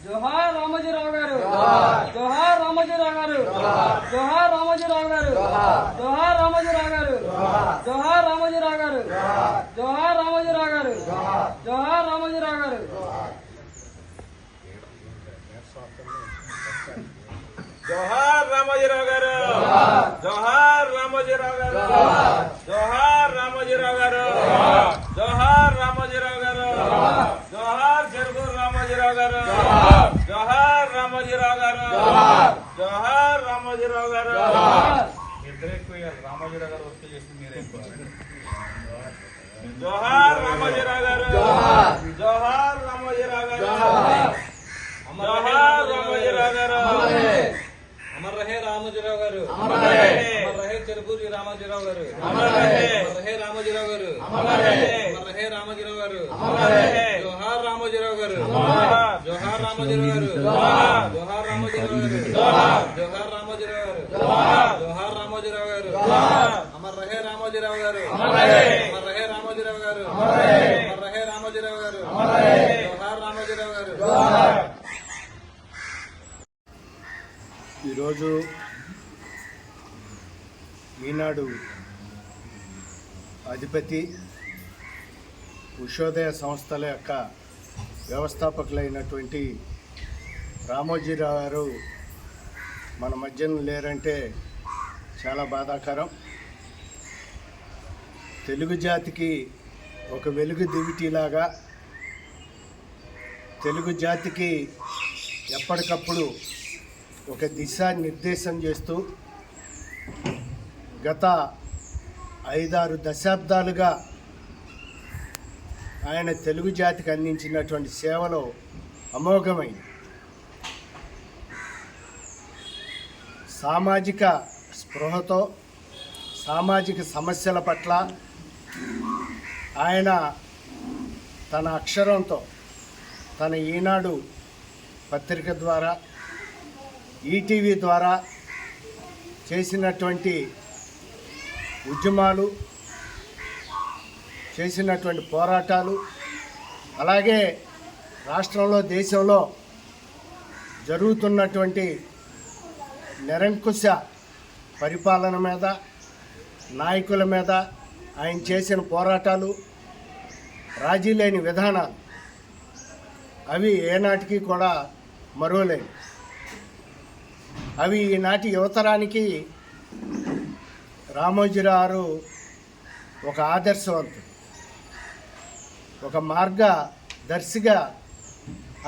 జోహార్ రామోజీరావు గారు, జోహార్ రామోజీరావు గారు, జోహార్ రామోజీరావు గారు, జోహార్ రామోజీరావు గారు, జోహార్ రామోజీరావు గారు, జోహార్ రామోజీరావు గారు, జోహార్ రామోజీరావు గారు. జోహార్ రామోజీరావు గారు, జోహార్ రామోజీరావు గారు, జోహార్ రామోజీరావు గారు, జోహార్ రామోజీరావు గారు, జోహార్ చెరుకూరు రామోజీరావు గారు, జోహార్ రామోజీరావు గారు, జోహార్ రామోజీరావు గారు. ఇద్దరు ఎక్కువ రామోజీరావు గారు వస్తే చేసి మీరే ఎక్కువ. జోహార్ రామోజీరావు గారు, జోహార్ రామోజీరావు గారు, జోహార్ రామోజీరావు గారు. అమర్ రహే రామోజీరావు గారు, అమర్ రహే చెరుకూరి రామోజీరావు గారు, అమర్ రహే రామోజీరావు గారు, అమర్ రహే రామోజీరావు గారు, జోహార్ రామోజీరావు గారు, జోహార్ రామోజీరావు గారు, జోహార్ రామోజీరావు గారు, జోహార్ రామోజీరావు గారు, జోహార్ రామోజీరావు గారు, అమర్ రహే రామోజీరావు గారు, అమర్ రహే రామోజీరావు గారు, అమర్ రహే రామోజీరావు గారు, జోహార్ రామోజీరావు గారు. ఈరోజు ఈనాడు అధిపతి ఉషోదయ సంస్థల యొక్క వ్యవస్థాపకులైనటువంటి రామోజీరావు గారు మన మధ్యన లేరంటే చాలా బాధాకరం. తెలుగు జాతికి ఒక వెలుగు దివిటీలాగా తెలుగు జాతికి ఎప్పటికప్పుడు ఒక దిశానిర్దేశం చేస్తూ గత 5-6 దశాబ్దాలుగా ఆయన తెలుగు జాతికి అందించినటువంటి సేవలు అమోఘమైనవి. సామాజిక స్పృహతో సామాజిక సమస్యల పట్ల ఆయన తన అక్షరంతో తన ఈనాడు పత్రిక ద్వారా ఈటీవీ ద్వారా చేసినటువంటి ఉద్యమాలు, చేసినటువంటి పోరాటాలు, అలాగే రాష్ట్రంలో దేశంలో జరుగుతున్నటువంటి నిరంకుశ పరిపాలన మీద, నాయకుల మీద ఆయన చేసిన పోరాటాలు, రాజీ లేని విధానాలు అవి ఏనాటికి కూడా మరువలేని. అవి ఈనాటి యువతరానికి రామోజీరావు ఒక ఆదర్శవంతుడు, ఒక మార్గదర్శిగా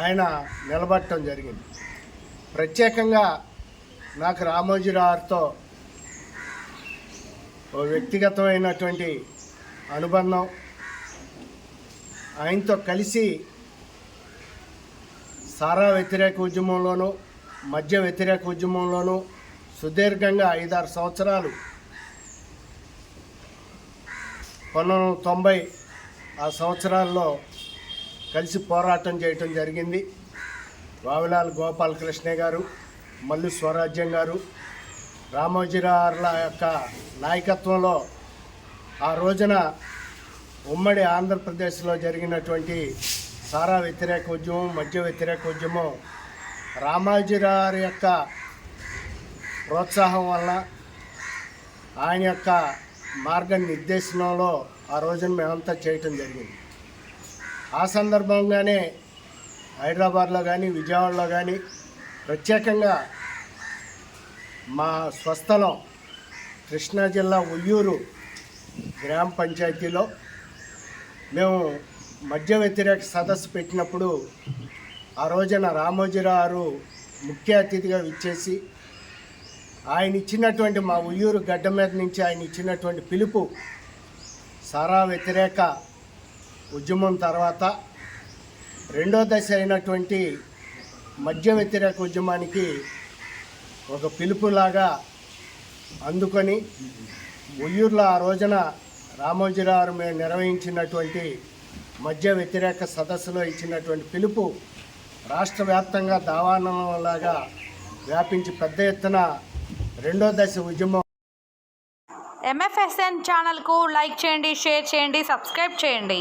ఆయన నిలబడటం జరిగింది. ప్రత్యేకంగా నాకు రామోజీరావుతో ఓ వ్యక్తిగతమైనటువంటి అనుబంధం. ఆయనతో కలిసి సారా వ్యతిరేక ఉద్యమంలోనూ మద్య వ్యతిరేక ఉద్యమంలోనూ సుదీర్ఘంగా 5-6 సంవత్సరాలు 1990 ఆ సంవత్సరాల్లో కలిసి పోరాటం చేయటం జరిగింది. వావిలాల్ గోపాలకృష్ణ గారు, మల్లు స్వరాజ్యం గారు, రామోజీరావుల యొక్క నాయకత్వంలో ఆ రోజున ఉమ్మడి ఆంధ్రప్రదేశ్లో జరిగినటువంటి సారా వ్యతిరేక ఉద్యమం, మద్య వ్యతిరేక ఉద్యమం రామోజీరావు యొక్క ప్రోత్సాహం వల్ల, ఆయన యొక్క మార్గనిర్దేశంలో ఆ రోజున మేమంతా చేయటం జరిగింది. ఆ సందర్భంగానే హైదరాబాద్లో కానీ విజయవాడలో కానీ ప్రత్యేకంగా మా స్వస్థలం కృష్ణా జిల్లా ఉయ్యూరు గ్రామ పంచాయతీలో మేము మద్య వ్యతిరేక సదస్సు పెట్టినప్పుడు ఆ రోజున రామోజీరావు ముఖ్య అతిథిగా విచ్చేసి ఆయన ఇచ్చినటువంటి, మా ఉయ్యూరు గడ్డ మీద నుంచి ఆయన ఇచ్చినటువంటి పిలుపు, సారా వ్యతిరేక ఉద్యమం తర్వాత రెండో దశ అయినటువంటి మద్య వ్యతిరేక ఉద్యమానికి ఒక పిలుపులాగా అందుకొని ఉయ్యూరులో ఆ రోజున రామోజీరావు మేము నిర్వహించినటువంటి మద్య వ్యతిరేక సదస్సులో ఇచ్చినటువంటి పిలుపు రాష్ట్ర వ్యాప్తంగా దావానంలాగా వ్యాపించి పెద్ద ఎత్తున రెండో దశ ఉద్యమం. MFSN ఛానల్కు లైక్ చేయండి, షేర్ చేయండి, సబ్స్క్రైబ్ చేయండి.